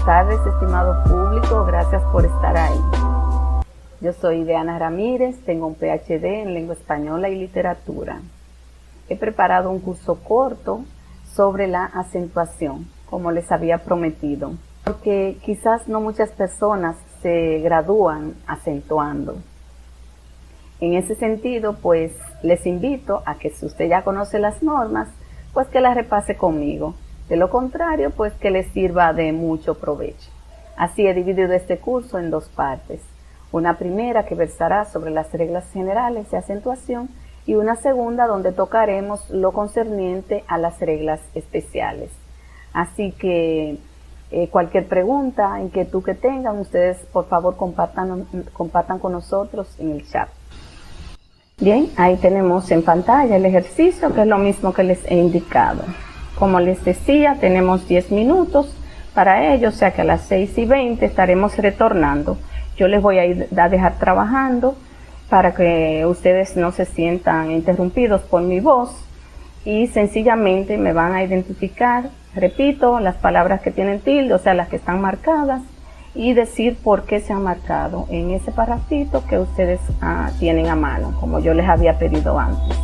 tardes, estimado público, gracias por estar ahí. Yo soy Diana Ramírez, tengo un PhD en Lengua Española y Literatura. He preparado un curso corto sobre la acentuación, como les había prometido, porque quizás no muchas personas se gradúan acentuando. En ese sentido, pues les invito a que si usted ya conoce las normas, pues que las repase conmigo. De lo contrario, pues que les sirva de mucho provecho. Así he dividido este curso en dos partes. Una primera que versará sobre las reglas generales de acentuación y una segunda donde tocaremos lo concerniente a las reglas especiales. Así que cualquier pregunta, inquietud que tengan, ustedes por favor compartan con nosotros en el chat. Bien, ahí tenemos en pantalla el ejercicio, que es lo mismo que les he indicado. Como les decía, tenemos 10 minutos para ello, o sea que a las 6:20 estaremos retornando. Yo les voy a dejar trabajando para que ustedes no se sientan interrumpidos por mi voz y sencillamente me van a identificar, repito, las palabras que tienen tilde, o sea, las que están marcadas, y decir por qué se han marcado en ese parrafito que ustedes tienen a mano, como yo les había pedido antes.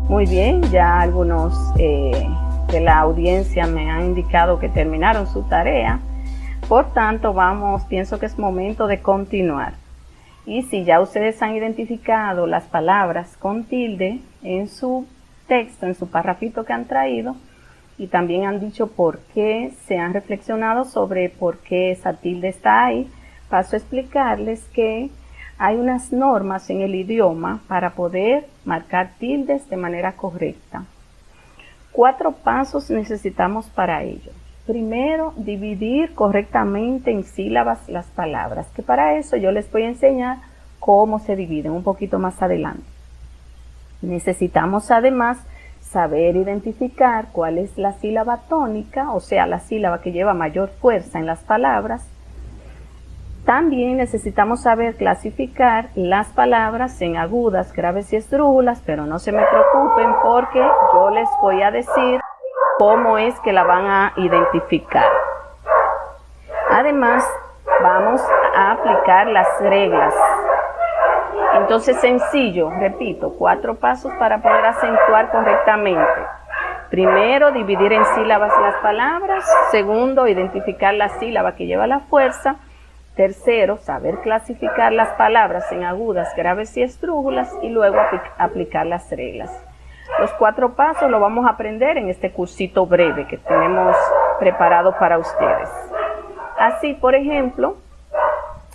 Muy bien, ya algunos de la audiencia me han indicado que terminaron su tarea. Por tanto, pienso que es momento de continuar. Y si ya ustedes han identificado las palabras con tilde en su texto, en su parrafito que han traído, y también han dicho por qué, se han reflexionado sobre por qué esa tilde está ahí, paso a explicarles que hay unas normas en el idioma para poder marcar tildes de manera correcta. 4 pasos necesitamos para ello. Primero, dividir correctamente en sílabas las palabras, que para eso yo les voy a enseñar cómo se dividen un poquito más adelante. Necesitamos además saber identificar cuál es la sílaba tónica, o sea, la sílaba que lleva mayor fuerza en las palabras. También necesitamos saber clasificar las palabras en agudas, graves y esdrújulas, pero no se me preocupen porque yo les voy a decir cómo es que la van a identificar. Además, vamos a aplicar las reglas. Entonces, sencillo, repito, 4 pasos para poder acentuar correctamente. Primero, dividir en sílabas las palabras. Segundo, identificar la sílaba que lleva la fuerza. Tercero, saber clasificar las palabras en agudas, graves y esdrújulas y luego aplicar las reglas. Los 4 pasos lo vamos a aprender en este cursito breve que tenemos preparado para ustedes. Así, por ejemplo,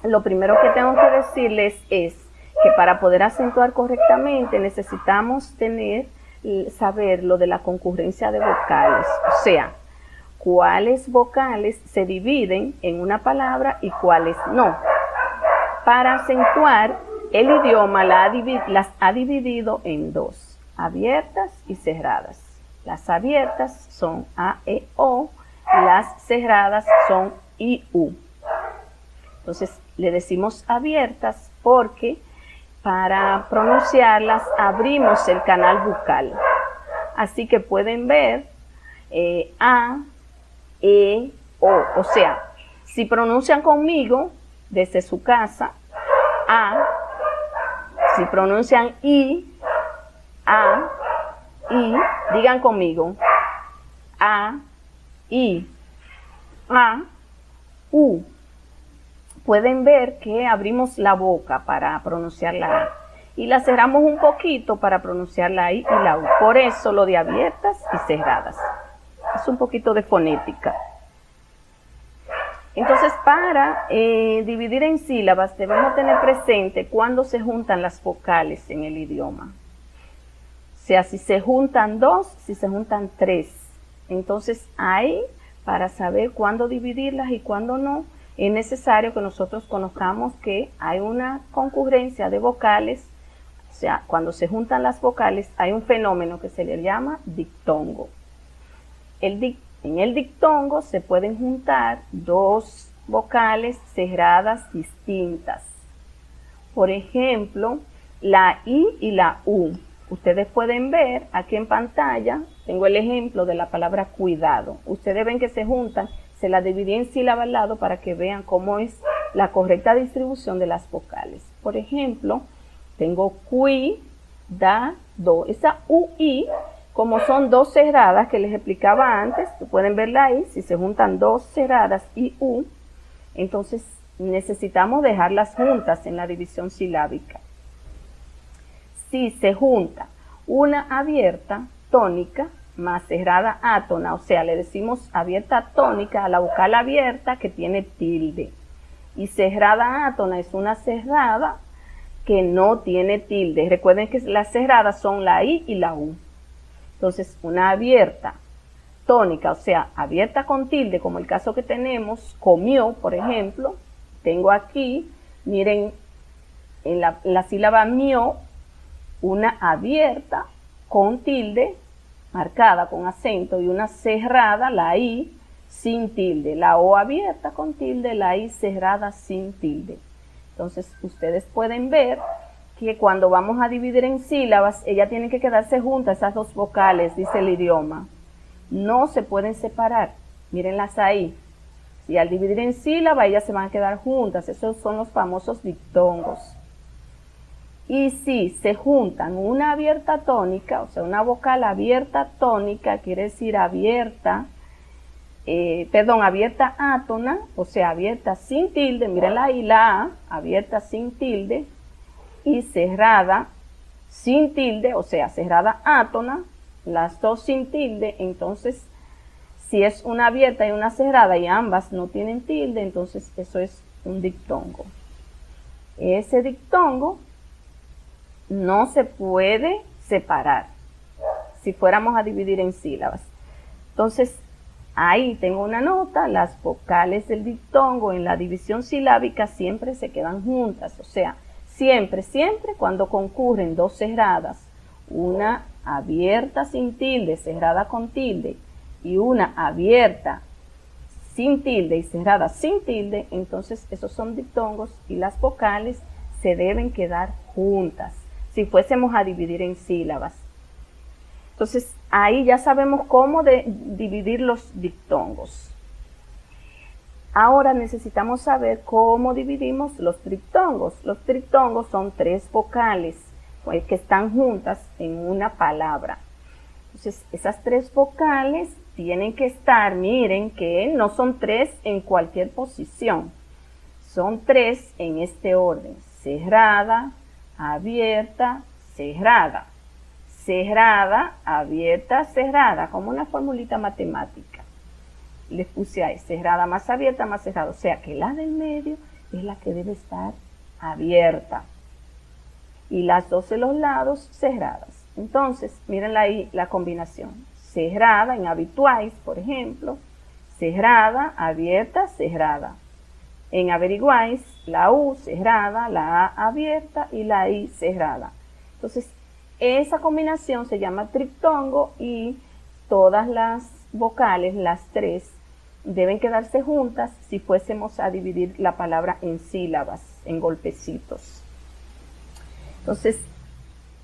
lo primero que tengo que decirles es que para poder acentuar correctamente necesitamos saber lo de la concurrencia de vocales, o sea, cuáles vocales se dividen en una palabra y cuáles no. Para acentuar, el idioma las ha dividido en 2, abiertas y cerradas. Las abiertas son A, E, O, las cerradas son I, U. Entonces, le decimos abiertas porque para pronunciarlas abrimos el canal bucal. Así que pueden ver A, E, O. O sea, si pronuncian conmigo desde su casa, A. Si pronuncian I, A, I, digan conmigo. A, I, A, U. Pueden ver que abrimos la boca para pronunciar la A y la cerramos un poquito para pronunciar la I y la U. Por eso lo de abiertas y cerradas. Es un poquito de fonética. Entonces, para dividir en sílabas debemos tener presente cuándo se juntan las vocales en el idioma. O sea, si se juntan 2, si se juntan 3. Entonces, ahí, para saber cuándo dividirlas y cuándo no, es necesario que nosotros conozcamos que hay una concurrencia de vocales. O sea, cuando se juntan las vocales hay un fenómeno que se le llama dictongo. En el dictongo se pueden juntar 2 vocales cerradas distintas. Por ejemplo, la I y la U. Ustedes pueden ver aquí en pantalla, tengo el ejemplo de la palabra cuidado. Ustedes ven que se juntan, se la dividí en sílaba al lado para que vean cómo es la correcta distribución de las vocales. Por ejemplo, tengo cuidado. Esa UI, como son 2 cerradas que les explicaba antes, pueden verla ahí, si se juntan 2 cerradas y U, entonces necesitamos dejarlas juntas en la división silábica. Si se junta una abierta tónica más cerrada átona, o sea, le decimos abierta tónica a la vocal abierta que tiene tilde. Y cerrada átona es una cerrada que no tiene tilde. Recuerden que las cerradas son la I y la U. Entonces, una abierta tónica, o sea, abierta con tilde, como el caso que tenemos, comió, por ejemplo. Tengo aquí, miren, en la sílaba mió, una abierta con tilde, marcada con acento, y una cerrada, la I, sin tilde. La O abierta con tilde, la I cerrada sin tilde. Entonces, ustedes pueden ver que cuando vamos a dividir en sílabas, ellas tienen que quedarse juntas, esas 2 vocales, dice el idioma. No se pueden separar. Mírenlas ahí. Si al dividir en sílabas, ellas se van a quedar juntas. Esos son los famosos dictongos. Y si se juntan una abierta tónica, o sea, una vocal abierta tónica, quiere decir abierta átona, o sea, abierta sin tilde, mírenla ahí, la A, abierta sin tilde, y cerrada sin tilde, o sea, cerrada átona, las 2 sin tilde. Entonces, si es una abierta y una cerrada y ambas no tienen tilde, entonces eso es un dictongo. Ese dictongo no se puede separar si fuéramos a dividir en sílabas. Entonces, ahí tengo una nota, las vocales del dictongo en la división silábica siempre se quedan juntas, o sea, siempre cuando concurren 2 cerradas, una abierta sin tilde, cerrada con tilde, y una abierta sin tilde y cerrada sin tilde, entonces esos son dictongos y las vocales se deben quedar juntas si fuésemos a dividir en sílabas. Entonces, ahí ya sabemos cómo dividir los dictongos. Ahora necesitamos saber cómo dividimos los triptongos. Los triptongos son 3 vocales que están juntas en una palabra. Entonces, esas tres vocales tienen que estar, miren que no son tres en cualquier posición, son tres en este orden: cerrada, abierta, cerrada. Cerrada, abierta, cerrada, como una formulita matemática. Les puse ahí, cerrada más abierta más cerrada. O sea que la del medio es la que debe estar abierta. Y las dos de los lados cerradas. Entonces, miren ahí la combinación. Cerrada en habituáis, por ejemplo. Cerrada, abierta, cerrada. En averiguáis, la U cerrada, la A abierta y la I cerrada. Entonces, esa combinación se llama triptongo y todas las vocales, las tres, deben quedarse juntas si fuésemos a dividir la palabra en sílabas, en golpecitos. Entonces,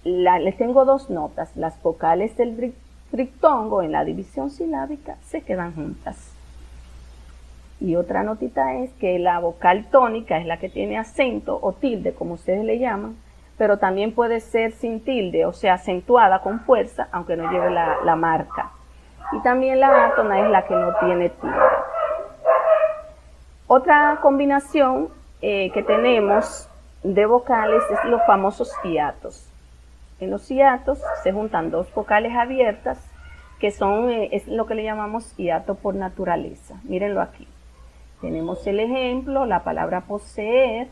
les tengo dos notas. Las vocales del triptongo en la división silábica se quedan juntas. Y otra notita es que la vocal tónica es la que tiene acento o tilde, como ustedes le llaman, pero también puede ser sin tilde, o sea, acentuada con fuerza, aunque no lleve la marca. Y también la átona es la que no tiene tilde. Otra combinación que tenemos de vocales es los famosos hiatos. En los hiatos se juntan dos vocales abiertas, que son es lo que le llamamos hiato por naturaleza. Mírenlo aquí. Tenemos el ejemplo, la palabra poseer.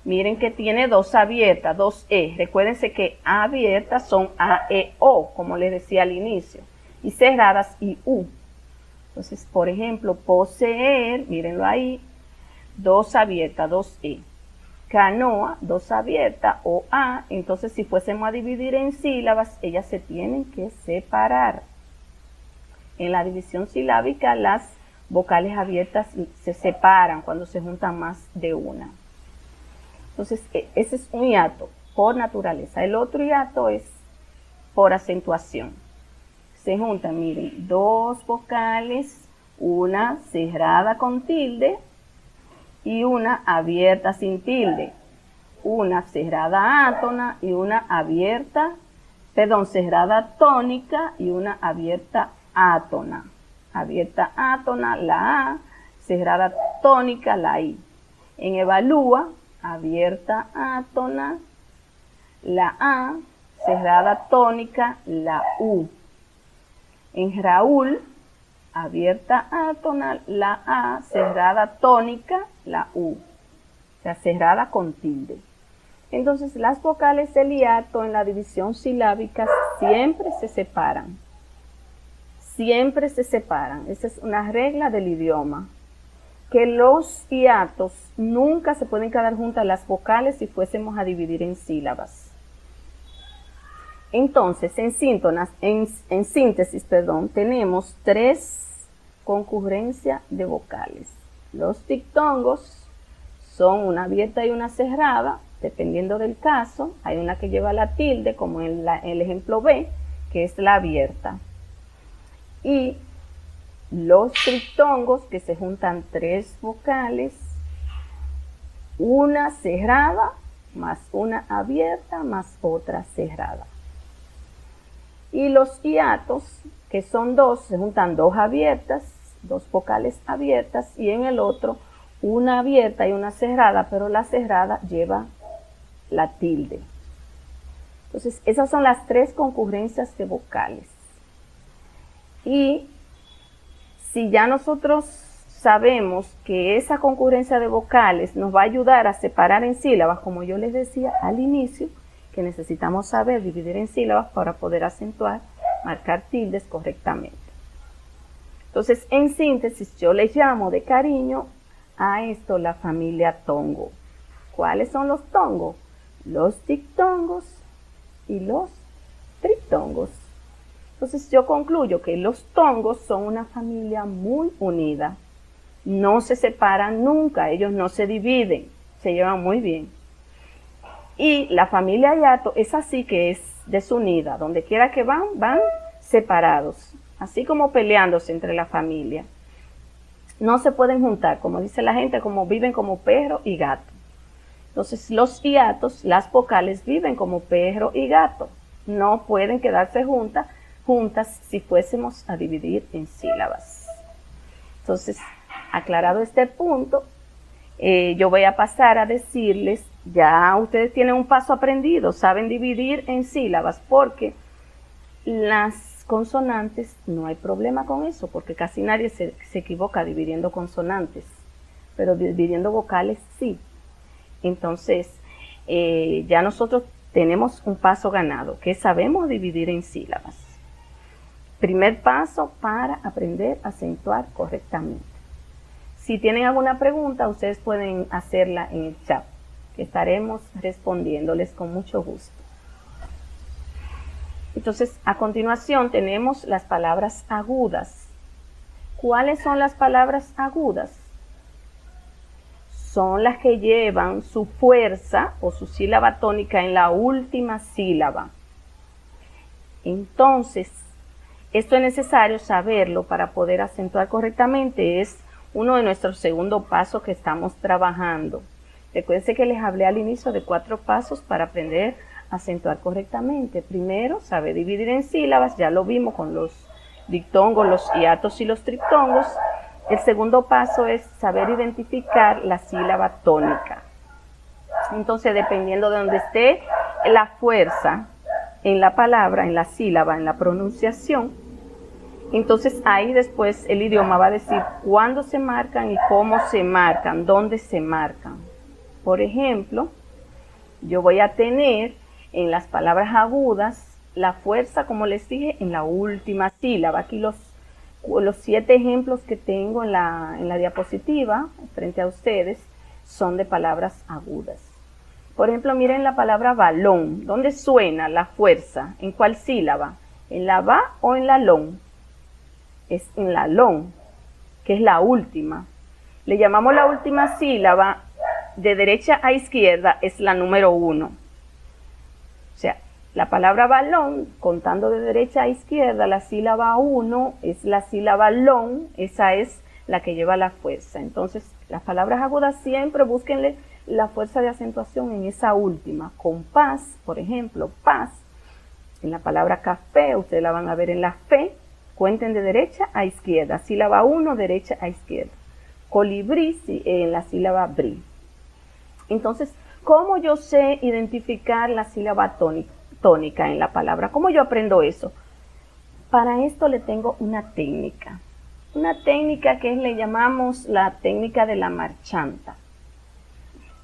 Miren que tiene dos abiertas, dos E. Recuérdense que abiertas son A, E, O, como les decía al inicio. Y cerradas I, U. Entonces, por ejemplo, poseer, mírenlo ahí, dos abiertas, dos E. Canoa, dos abiertas, O, A. Entonces, si fuésemos a dividir en sílabas, ellas se tienen que separar. En la división silábica, las vocales abiertas se separan cuando se juntan más de una. Entonces, ese es un hiato por naturaleza. El otro hiato es por acentuación. Se juntan, miren, dos vocales, una cerrada con tilde y una abierta sin tilde. Una cerrada átona y una abierta, cerrada tónica y una abierta átona. Abierta átona, la A, cerrada tónica, la I. En evalúa, abierta átona, la A, cerrada tónica, la U. En Raúl, abierta átona, la A, cerrada tónica, la U. O sea, cerrada con tilde. Entonces, las vocales del hiato en la división silábica siempre se separan. Siempre se separan. Esa es una regla del idioma. Que los hiatos nunca se pueden quedar juntas las vocales si fuésemos a dividir en sílabas. Entonces, en síntesis, tenemos tres concurrencias de vocales. Los diptongos son una abierta y una cerrada, dependiendo del caso. Hay una que lleva la tilde, como en el ejemplo B, que es la abierta. Y los triptongos, que se juntan tres vocales, una cerrada, más una abierta, más otra cerrada. Y los hiatos, que son dos, se juntan dos abiertas, dos vocales abiertas, y en el otro una abierta y una cerrada, pero la cerrada lleva la tilde. Entonces, esas son las tres concurrencias de vocales. Y si ya nosotros sabemos que esa concurrencia de vocales nos va a ayudar a separar en sílabas, como yo les decía al inicio, que necesitamos saber dividir en sílabas para poder acentuar, marcar tildes correctamente. Entonces, en síntesis, yo les llamo de cariño a esto la familia tongo. ¿Cuáles son los tongos? Los diptongos y los triptongos. Entonces yo concluyo que los tongos son una familia muy unida. No se separan nunca, ellos no se dividen, se llevan muy bien. Y la familia hiato es así, que es desunida. Donde quiera que van separados. Así como peleándose entre la familia. No se pueden juntar, como dice la gente, como viven como perro y gato. Entonces los hiatos, las vocales viven como perro y gato. No pueden quedarse juntas juntas si fuésemos a dividir en sílabas. Entonces, aclarado este punto, yo voy a pasar a decirles, ya ustedes tienen un paso aprendido, saben dividir en sílabas, porque las consonantes no hay problema con eso, porque casi nadie se equivoca dividiendo consonantes, pero dividiendo vocales sí. Entonces, ya nosotros tenemos un paso ganado, que sabemos dividir en sílabas. Primer paso para aprender a acentuar correctamente. Si tienen alguna pregunta, ustedes pueden hacerla en el chat, que estaremos respondiéndoles con mucho gusto. Entonces, a continuación tenemos las palabras agudas. ¿Cuáles son las palabras agudas? Son las que llevan su fuerza o su sílaba tónica en la última sílaba. Entonces, esto es necesario saberlo para poder acentuar correctamente. Es uno de nuestros segundos pasos que estamos trabajando. Recuerden que les hablé al inicio de 4 pasos para aprender a acentuar correctamente. Primero, saber dividir en sílabas, ya lo vimos con los dictongos, los hiatos y los triptongos. El segundo paso es saber identificar la sílaba tónica. Entonces, dependiendo de donde esté la fuerza en la palabra, en la sílaba, en la pronunciación, entonces ahí después el idioma va a decir cuándo se marcan y cómo se marcan, dónde se marcan. Por ejemplo, yo voy a tener en las palabras agudas la fuerza, como les dije, en la última sílaba. Aquí los 7 ejemplos que tengo en la diapositiva frente a ustedes son de palabras agudas. Por ejemplo, miren la palabra balón. ¿Dónde suena la fuerza? ¿En cuál sílaba? ¿En la ba o en la lon? Es en la lon, que es la última. Le llamamos la última sílaba de derecha a izquierda, es la número 1. O sea, la palabra balón, contando de derecha a izquierda, la sílaba 1 es la sílaba lon, esa es la que lleva la fuerza. Entonces, las palabras agudas siempre búsquenle la fuerza de acentuación en esa última. Con paz, por ejemplo, paz, en la palabra café, ustedes la van a ver en la fe, cuenten de derecha a izquierda, sílaba 1, derecha a izquierda. Colibrí, en la sílaba brí. Entonces, ¿cómo yo sé identificar la sílaba tónica en la palabra? ¿Cómo yo aprendo eso? Para esto le tengo una técnica. Una técnica que le llamamos la técnica de la marchanta.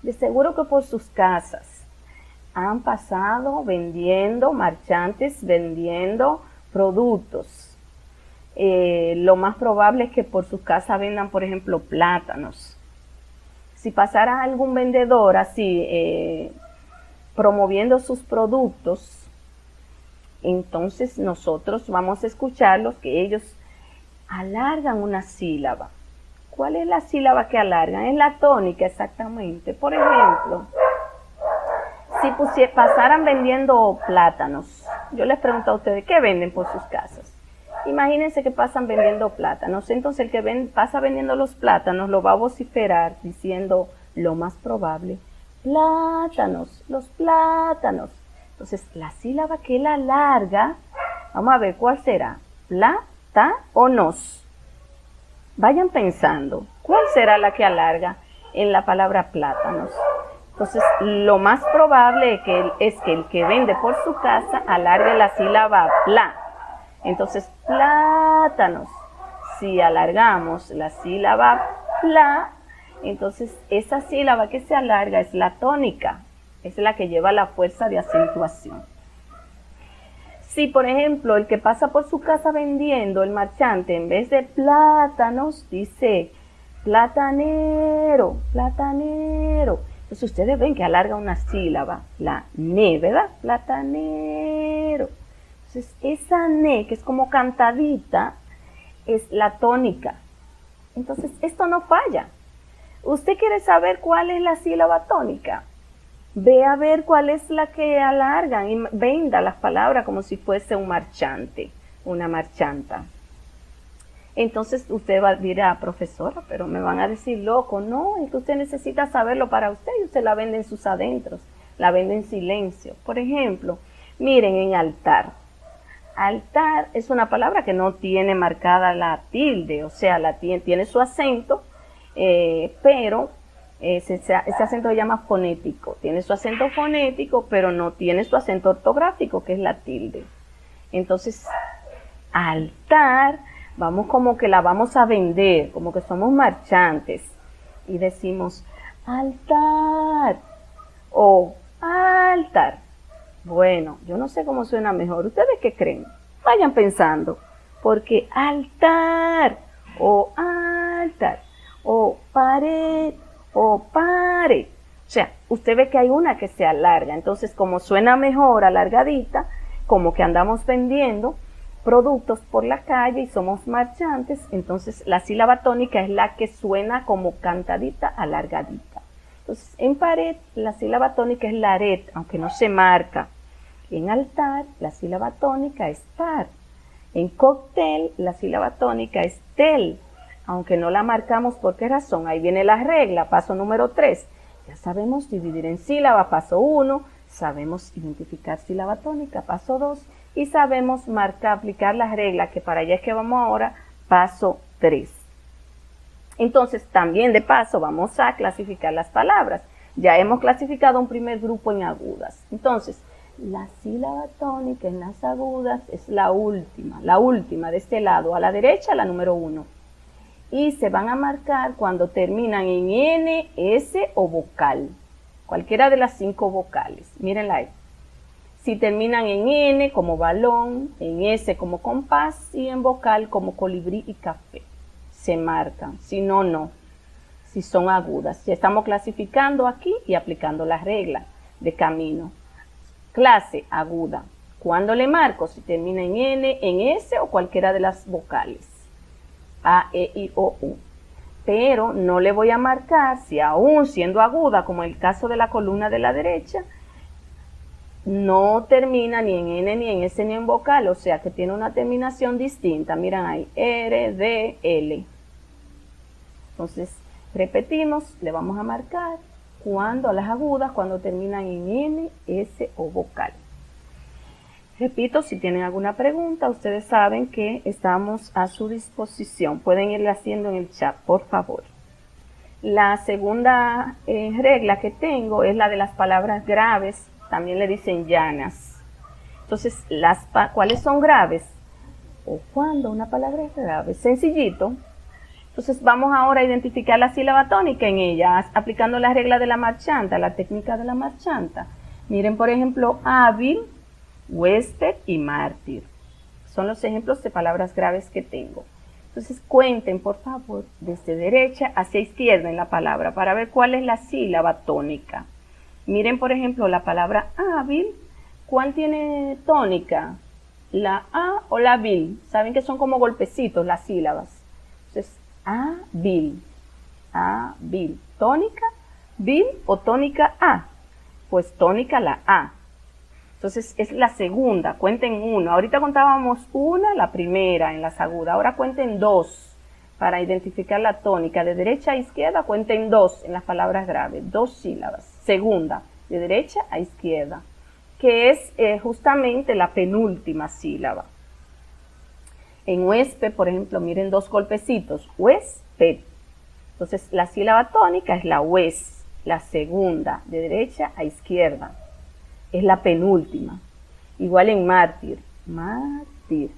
De seguro que por sus casas han pasado vendiendo, marchantes vendiendo productos. Lo más probable es que por sus casas vendan, por ejemplo, plátanos. Si pasara algún vendedor así, promoviendo sus productos, entonces nosotros vamos a escucharlos que ellos alargan una sílaba. ¿Cuál es la sílaba que alargan? Es la tónica, exactamente. Por ejemplo, si pasaran vendiendo plátanos, yo les pregunto a ustedes, ¿qué venden por sus casas? Imagínense que pasan vendiendo plátanos. Entonces el que pasa vendiendo los plátanos lo va a vociferar diciendo lo más probable, plátanos, los plátanos. Entonces la sílaba que él alarga, vamos a ver cuál será, plata o nos. Vayan pensando, ¿cuál será la que alarga en la palabra plátanos? Entonces, lo más probable es que el que vende por su casa alargue la sílaba pla. Entonces, plátanos. Si alargamos la sílaba pla, entonces esa sílaba que se alarga es la tónica, es la que lleva la fuerza de acentuación. Si, por ejemplo, el que pasa por su casa vendiendo, el marchante, en vez de plátanos, dice platanero, platanero. Entonces ustedes ven que alarga una sílaba, la ne, ¿verdad? Platanero. Entonces esa ne, que es como cantadita, es la tónica. Entonces esto no falla. ¿Usted quiere saber cuál es la sílaba tónica? Ve a ver cuál es la que alargan y venda las palabras como si fuese un marchante, una marchanta. Entonces usted va a decir, profesora, pero me van a decir loco. No, es que usted necesita saberlo para usted y usted la vende en sus adentros, la vende en silencio. Por ejemplo, miren en altar. Altar es una palabra que no tiene marcada la tilde, o sea, tiene su acento, pero ese acento se llama fonético. Tiene su acento fonético, pero no tiene su acento ortográfico, que es la tilde. Entonces, altar, vamos como que la vamos a vender, como que somos marchantes. Y decimos, altar, o altar. Bueno, yo no sé cómo suena mejor. ¿Ustedes qué creen? Vayan pensando. Porque altar, o altar, o pared, o pared. O sea, usted ve que hay una que se alarga. Entonces, como suena mejor alargadita, como que andamos vendiendo productos por la calle y somos marchantes, entonces la sílaba tónica es la que suena como cantadita, alargadita. Entonces, en pared, la sílaba tónica es laret, aunque no se marca. En altar, la sílaba tónica es tar. En cóctel, la sílaba tónica es tel, aunque no la marcamos. ¿Por qué razón? Ahí viene la regla, paso número 3. Ya sabemos dividir en sílaba, paso 1. Sabemos identificar sílaba tónica, paso 2. Y sabemos aplicar las reglas, que para allá es que vamos ahora, paso 3. Entonces, también de paso vamos a clasificar las palabras. Ya hemos clasificado un primer grupo en agudas. Entonces, la sílaba tónica en las agudas es la última de este lado, a la derecha la número 1. Y se van a marcar cuando terminan en N, S o vocal. Cualquiera de las 5 vocales. Mírenla ahí. Si terminan en N como balón, en S como compás y en vocal como colibrí y café. Se marcan, si no, no. Si son agudas. Ya estamos clasificando aquí y aplicando las reglas de camino. Clase aguda. ¿Cuándo le marco? Si termina en N, en S o cualquiera de las vocales. A, E, I, O, U. Pero no le voy a marcar si aún siendo aguda, como el caso de la columna de la derecha, no termina ni en N, ni en S, ni en vocal, o sea que tiene una terminación distinta. Miren ahí, R, D, L. Entonces, repetimos, le vamos a marcar cuando a las agudas, cuando terminan en N, S o vocal. Repito, si tienen alguna pregunta, ustedes saben que estamos a su disposición. Pueden irle haciendo en el chat, por favor. La segunda regla que tengo es la de las palabras graves, también le dicen llanas. Entonces, ¿cuáles son graves? O cuando una palabra es grave, sencillito. Entonces, vamos ahora a identificar la sílaba tónica en ella, aplicando la regla de la marchanta, la técnica de la marchanta. Miren, por ejemplo, hábil, huésped y mártir. Son los ejemplos de palabras graves que tengo. Entonces cuenten, por favor, desde derecha hacia izquierda en la palabra para ver cuál es la sílaba tónica. Miren, por ejemplo, la palabra hábil. ¿Cuál tiene tónica? ¿La A o la bil? Saben que son como golpecitos las sílabas. Entonces, hábil, hábil. ¿Tónica? ¿Bil o tónica A? Pues tónica la A. Entonces es la segunda, cuenten 1. Ahorita contábamos una, la primera en las agudas. Ahora cuenten 2 para identificar la tónica. De derecha a izquierda cuenten 2 en las palabras graves, 2 sílabas. Segunda, de derecha a izquierda, que es justamente la penúltima sílaba. En huésped, por ejemplo, miren 2 golpecitos, huésped. Entonces la sílaba tónica es la hues, la segunda, de derecha a izquierda. Es la penúltima. Igual en mártir, mártir,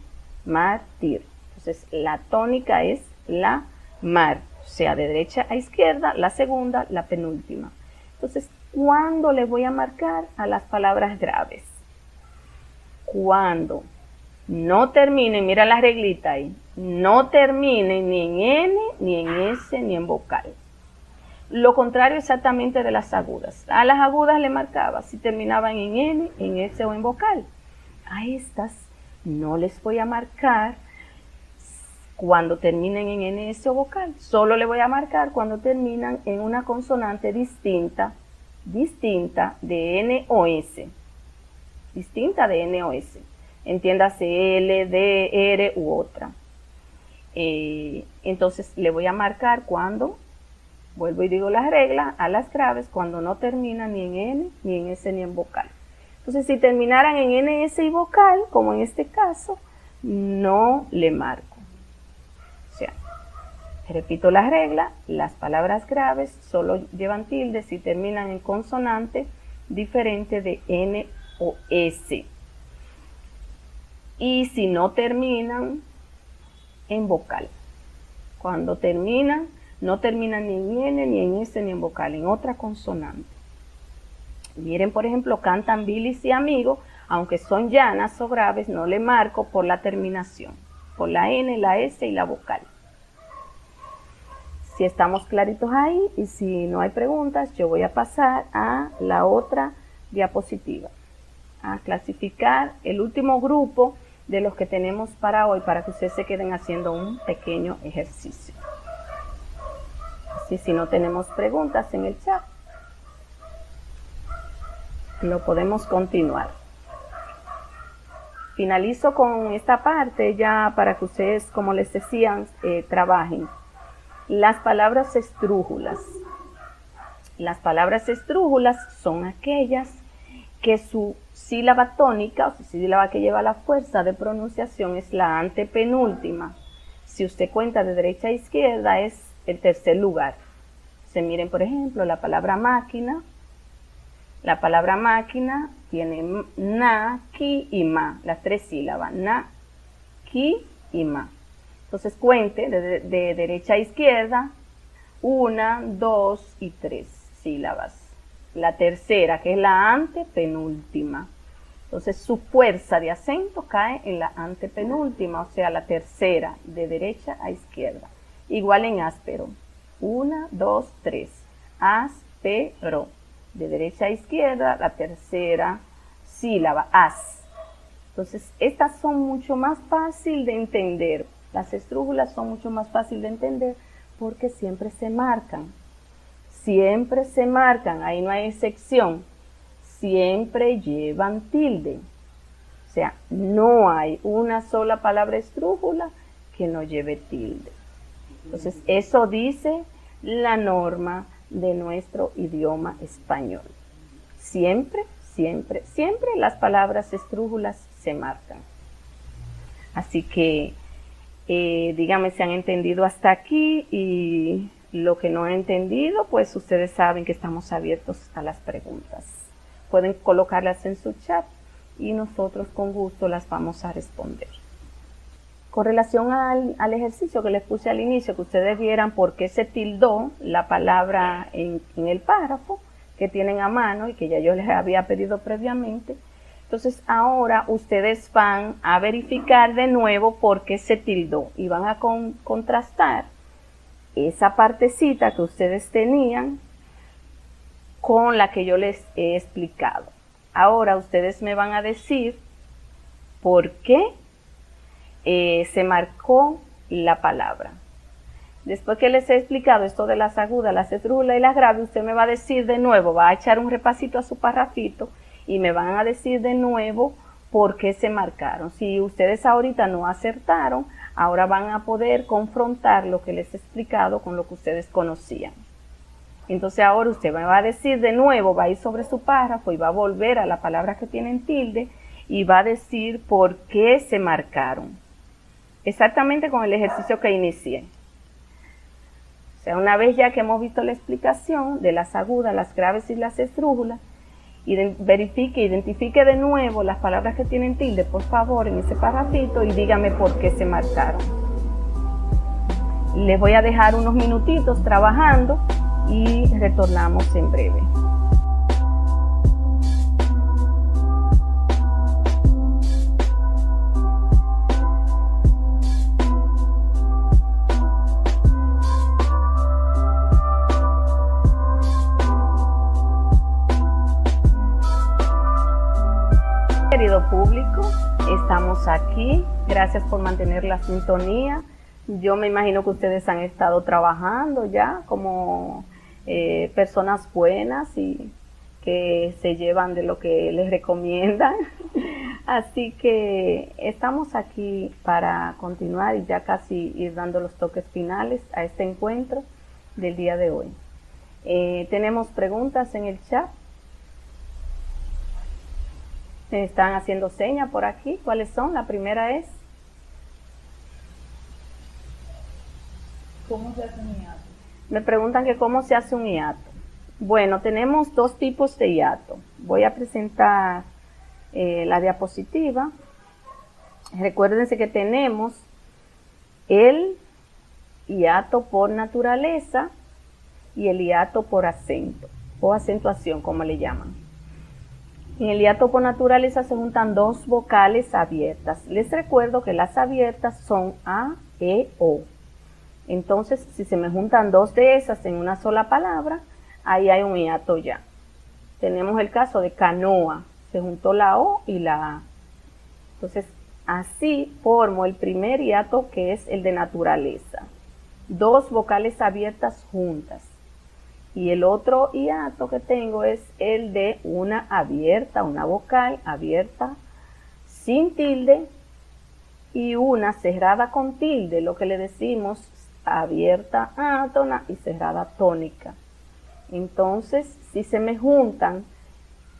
mártir. Entonces la tónica es la mar, o sea, de derecha a izquierda, la segunda, la penúltima. Entonces, ¿cuándo le voy a marcar a las palabras graves? Cuando no terminen, mira la reglita ahí, no terminen ni en N, ni en S, ni en vocal. Lo contrario exactamente de las agudas. A las agudas le marcaba si terminaban en N, en S o en vocal. A estas no les voy a marcar cuando terminen en N, S o vocal. Solo le voy a marcar cuando terminan en una consonante distinta de N o S. Distinta de N o S. Entiéndase L, D, R u otra. Entonces le voy a marcar cuando... Vuelvo y digo las reglas a las graves cuando no termina ni en N, ni en S, ni en vocal. Entonces, si terminaran en NS y vocal, como en este caso, no le marco. O sea, repito la regla, las palabras graves solo llevan tilde si terminan en consonante diferente de N o S. Y si no terminan en vocal. Cuando terminan, no terminan ni en N, ni en S, ni en vocal, en otra consonante. Miren, por ejemplo, cantan Billy y Amigo, aunque son llanas o graves, no le marco por la terminación, por la N, la S y la vocal. Si estamos claritos ahí y si no hay preguntas, yo voy a pasar a la otra diapositiva, a clasificar el último grupo de los que tenemos para hoy, para que ustedes se queden haciendo un pequeño ejercicio. Así, si no tenemos preguntas en el chat, lo podemos continuar. Finalizo con esta parte ya para que ustedes, como les decía, trabajen. Las palabras esdrújulas. Las palabras esdrújulas son aquellas que su sílaba tónica, o su sílaba que lleva la fuerza de pronunciación, es la antepenúltima. Si usted cuenta de derecha a izquierda, es el tercer lugar. Se miren, por ejemplo, la palabra máquina. La palabra máquina tiene na, ki y ma, las tres sílabas, na, ki y ma. Entonces cuente de derecha a izquierda, 1, 2 y 3 sílabas. La tercera, que es la antepenúltima. Entonces su fuerza de acento cae en la antepenúltima, o sea, la tercera, de derecha a izquierda. Igual en áspero, 1, 2, 3, áspero. De derecha a izquierda, la tercera sílaba, as. Entonces, estas son mucho más fácil de entender. Las esdrújulas son mucho más fácil de entender porque siempre se marcan. Siempre se marcan, ahí no hay excepción. Siempre llevan tilde. O sea, no hay una sola palabra esdrújula que no lleve tilde. Entonces, eso dice la norma de nuestro idioma español. Siempre, siempre, siempre las palabras esdrújulas se marcan. Así que, díganme si han entendido hasta aquí, y lo que no han entendido, pues ustedes saben que estamos abiertos a las preguntas. Pueden colocarlas en su chat y nosotros con gusto las vamos a responder. Con relación al ejercicio que les puse al inicio, que ustedes vieran por qué se tildó la palabra en el párrafo que tienen a mano y que ya yo les había pedido previamente. Entonces ahora ustedes van a verificar de nuevo por qué se tildó y van a contrastar esa partecita que ustedes tenían con la que yo les he explicado. Ahora ustedes me van a decir por qué se marcó la palabra. Después que les he explicado esto de las agudas, las esdrújulas y las graves, usted me va a decir de nuevo, va a echar un repasito a su parrafito y me van a decir de nuevo por qué se marcaron. Si ustedes ahorita no acertaron, ahora van a poder confrontar lo que les he explicado con lo que ustedes conocían. Entonces ahora usted me va a decir de nuevo, va a ir sobre su párrafo y va a volver a la palabra que tienen tilde y va a decir por qué se marcaron. Exactamente con el ejercicio que inicié. O sea, una vez ya que hemos visto la explicación de las agudas, las graves y las esdrújulas, identifique de nuevo las palabras que tienen tilde, por favor, en ese parrafito y dígame por qué se marcaron. Les voy a dejar unos minutitos trabajando y retornamos en breve. Querido público, estamos aquí. Gracias por mantener la sintonía. Yo me imagino que ustedes han estado trabajando ya como personas buenas y que se llevan de lo que les recomiendan. Así que estamos aquí para continuar y ya casi ir dando los toques finales a este encuentro del día de hoy. Tenemos preguntas en el chat. Me están haciendo señas por aquí. ¿Cuáles son? La primera es... ¿Cómo se hace un hiato? Me preguntan que cómo se hace un hiato. Bueno, tenemos dos tipos de hiato. Voy a presentar la diapositiva. Recuérdense que tenemos el hiato por naturaleza y el hiato por acento o acentuación, como le llaman. En el hiato por naturaleza se juntan dos vocales abiertas. Les recuerdo que las abiertas son A, E, O. Entonces, si se me juntan dos de esas en una sola palabra, ahí hay un hiato ya. Tenemos el caso de canoa. Se juntó la O y la A. Entonces, así formo el primer hiato, que es el de naturaleza. Dos vocales abiertas juntas. Y el otro hiato que tengo es el de una abierta, una vocal abierta sin tilde y una cerrada con tilde, lo que le decimos abierta átona y cerrada tónica. Entonces, si se me juntan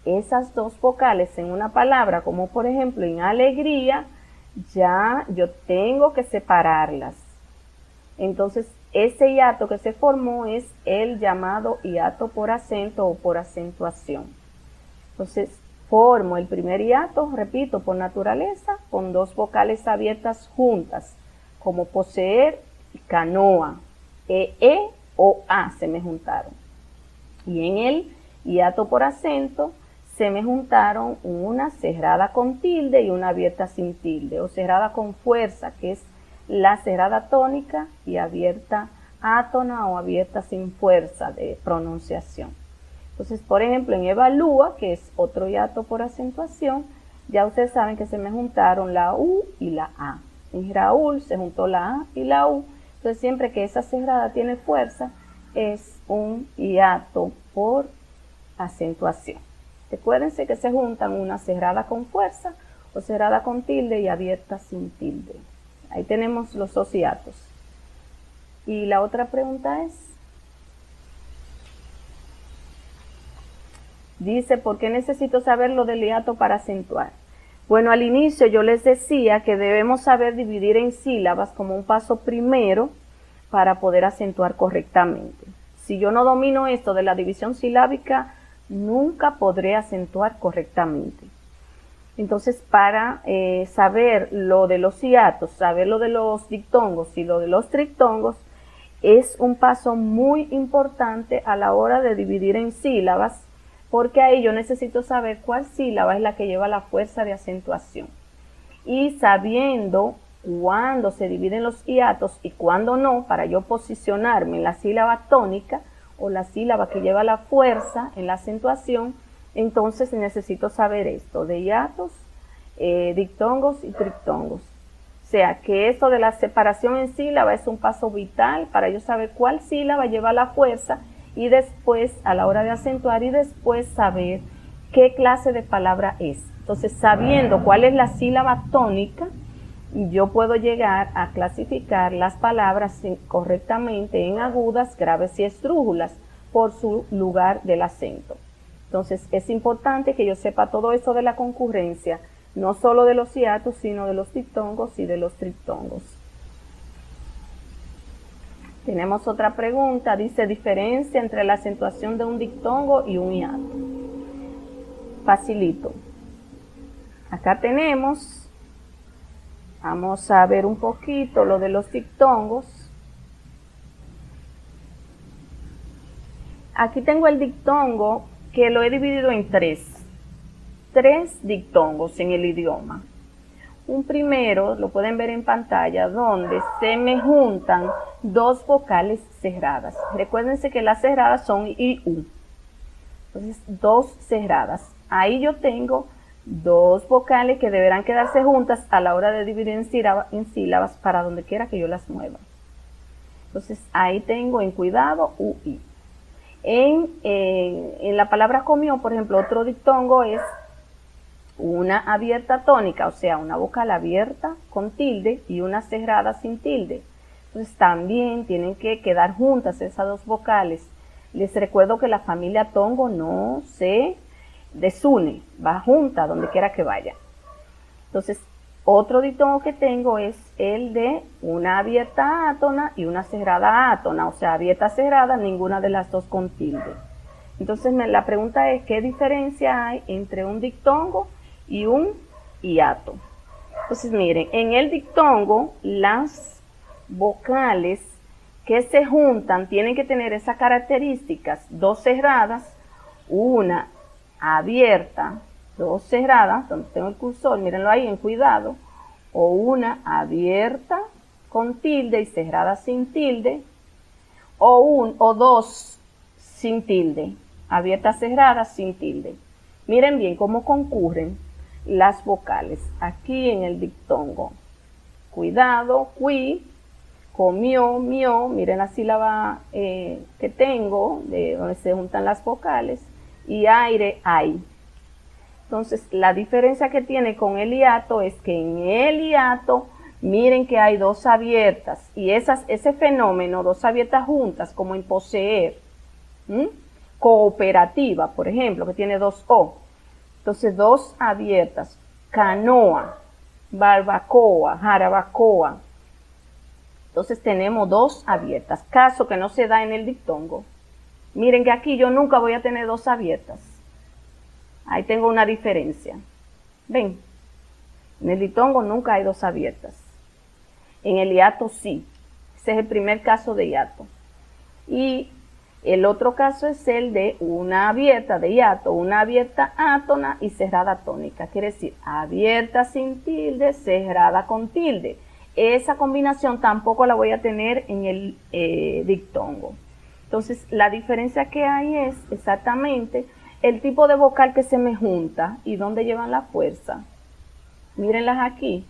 esas dos vocales en una palabra, como por ejemplo en alegría, ya yo tengo que separarlas. Entonces, ese hiato que se formó es el llamado hiato por acento o por acentuación. Entonces, formo el primer hiato, repito, por naturaleza, con dos vocales abiertas juntas, como poseer y canoa. E o A se me juntaron. Y en el hiato por acento se me juntaron una cerrada con tilde y una abierta sin tilde, o cerrada con fuerza, que es la cerrada tónica, y abierta átona o abierta sin fuerza de pronunciación. Entonces, por ejemplo, en evalúa, que es otro hiato por acentuación, ya ustedes saben que se me juntaron la U y la A. En Raúl se juntó la A y la U. Entonces, siempre que esa cerrada tiene fuerza, es un hiato por acentuación. Recuérdense que se juntan una cerrada con fuerza o cerrada con tilde y abierta sin tilde. Ahí tenemos los dos hiatos. Y la otra pregunta es, dice, ¿por qué necesito saber lo del hiato para acentuar? Bueno, al inicio yo les decía que debemos saber dividir en sílabas como un paso primero para poder acentuar correctamente. Si yo no domino esto de la división silábica, nunca podré acentuar correctamente. Entonces, para saber lo de los hiatos, saber lo de los dictongos y lo de los triptongos, es un paso muy importante a la hora de dividir en sílabas, porque ahí yo necesito saber cuál sílaba es la que lleva la fuerza de acentuación. Y sabiendo cuándo se dividen los hiatos y cuándo no, para yo posicionarme en la sílaba tónica o la sílaba que lleva la fuerza en la acentuación, entonces necesito saber esto de hiatos, dictongos y triptongos. O sea, que esto de la separación en sílaba es un paso vital para yo saber cuál sílaba lleva la fuerza y después, a la hora de acentuar, y después saber qué clase de palabra es. Entonces, sabiendo cuál es la sílaba tónica, yo puedo llegar a clasificar las palabras correctamente en agudas, graves y esdrújulas por su lugar del acento. Entonces, es importante que yo sepa todo eso de la concurrencia, no solo de los hiatos, sino de los dictongos y de los triptongos. Tenemos otra pregunta, dice, diferencia entre la acentuación de un dictongo y un hiato. Facilito. Acá tenemos, vamos a ver un poquito lo de los dictongos. Aquí tengo el dictongo que lo he dividido en tres dictongos en el idioma. Un primero, lo pueden ver en pantalla, donde se me juntan dos vocales cerradas. Recuérdense que las cerradas son I, U. Entonces, dos cerradas. Ahí yo tengo dos vocales que deberán quedarse juntas a la hora de dividir en sílabas para donde quiera que yo las mueva. Entonces, ahí tengo en cuidado U, I. En la palabra comió, por ejemplo, otro dictongo es una abierta tónica, o sea, una vocal abierta con tilde y una cerrada sin tilde. Entonces también tienen que quedar juntas esas dos vocales. Les recuerdo que la familia tongo no se desune, va junta donde quiera que vaya. Entonces, otro diptongo que tengo es el de una abierta átona y una cerrada átona, o sea, abierta, cerrada, ninguna de las dos con tilde. Entonces, la pregunta es, ¿qué diferencia hay entre un diptongo y un hiato? Entonces, miren, en el diptongo, las vocales que se juntan tienen que tener esas características, dos cerradas, una abierta, dos cerradas, donde tengo el cursor, mírenlo ahí en cuidado, o una abierta con tilde y cerrada sin tilde, o dos sin tilde, abierta, cerrada, sin tilde. Miren bien cómo concurren las vocales aquí en el diptongo. Cuidado, qui, comió, mió, miren la sílaba que tengo, de donde se juntan las vocales, y aire, ay. Entonces, la diferencia que tiene con el hiato es que en el hiato, miren que hay dos abiertas, y ese fenómeno, dos abiertas juntas, como en poseer, cooperativa, por ejemplo, que tiene dos O. Entonces, dos abiertas, canoa, barbacoa, jarabacoa. Entonces, tenemos dos abiertas, caso que no se da en el diptongo. Miren que aquí yo nunca voy a tener dos abiertas. Ahí tengo una diferencia. Ven, en el diptongo nunca hay dos abiertas. En el hiato sí. Ese es el primer caso de hiato. Y el otro caso es el de una abierta de hiato, una abierta átona y cerrada tónica. Quiere decir, abierta sin tilde, cerrada con tilde. Esa combinación tampoco la voy a tener en el diptongo. Entonces, la diferencia que hay es exactamente el tipo de vocal que se me junta y dónde llevan la fuerza. Mírenlas aquí,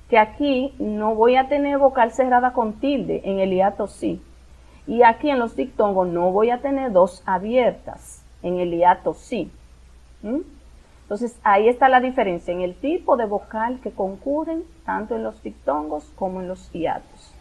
que aquí no voy a tener vocal cerrada con tilde, en el hiato sí. Y aquí en los diptongos no voy a tener dos abiertas, en el hiato sí. Entonces, ahí está la diferencia en el tipo de vocal que concurren tanto en los diptongos como en los hiatos.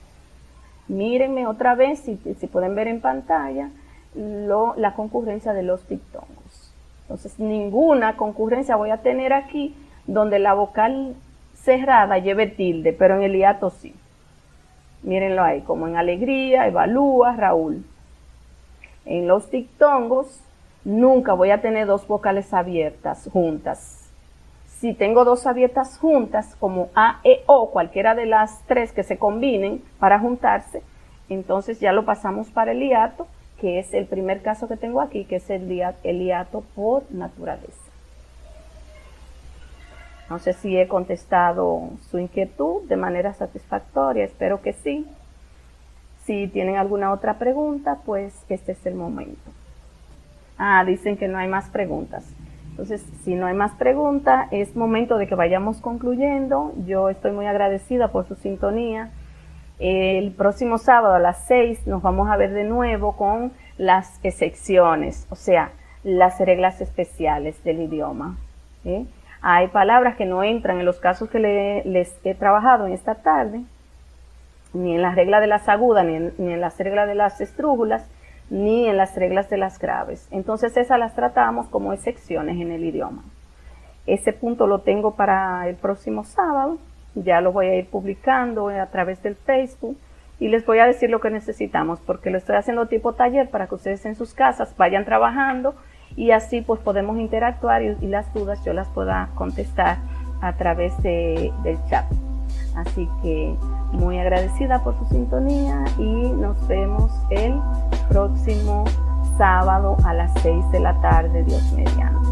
Mírenme otra vez, si pueden ver en pantalla, la concurrencia de los diptongos. Entonces, ninguna concurrencia voy a tener aquí donde la vocal cerrada lleve tilde, pero en el hiato sí. Mírenlo ahí, como en alegría, evalúa, Raúl. En los diptongos, nunca voy a tener dos vocales abiertas juntas. Si tengo dos abiertas juntas, como A, E, O, cualquiera de las tres que se combinen para juntarse, entonces ya lo pasamos para el hiato, que es el primer caso que tengo aquí, que es el hiato por naturaleza. No sé si he contestado su inquietud de manera satisfactoria, espero que sí. Si tienen alguna otra pregunta, pues este es el momento. Dicen que no hay más preguntas. Entonces, si no hay más preguntas, es momento de que vayamos concluyendo. Yo estoy muy agradecida por su sintonía. El próximo sábado a las 6 nos vamos a ver de nuevo con las excepciones, o sea, las reglas especiales del idioma. Hay palabras que no entran en los casos que les he trabajado en esta tarde, ni en las reglas de las agudas, ni en las reglas de las estrújulas, ni en las reglas de las graves. Entonces esas las tratamos como excepciones en el idioma. Ese punto lo tengo para el próximo sábado, ya lo voy a ir publicando a través del Facebook y les voy a decir lo que necesitamos, porque lo estoy haciendo tipo taller para que ustedes en sus casas vayan trabajando y así pues podemos interactuar y las dudas yo las pueda contestar a través del chat. Así que muy agradecida por su sintonía y nos vemos el próximo sábado a las 6 de la tarde, Dios mediante.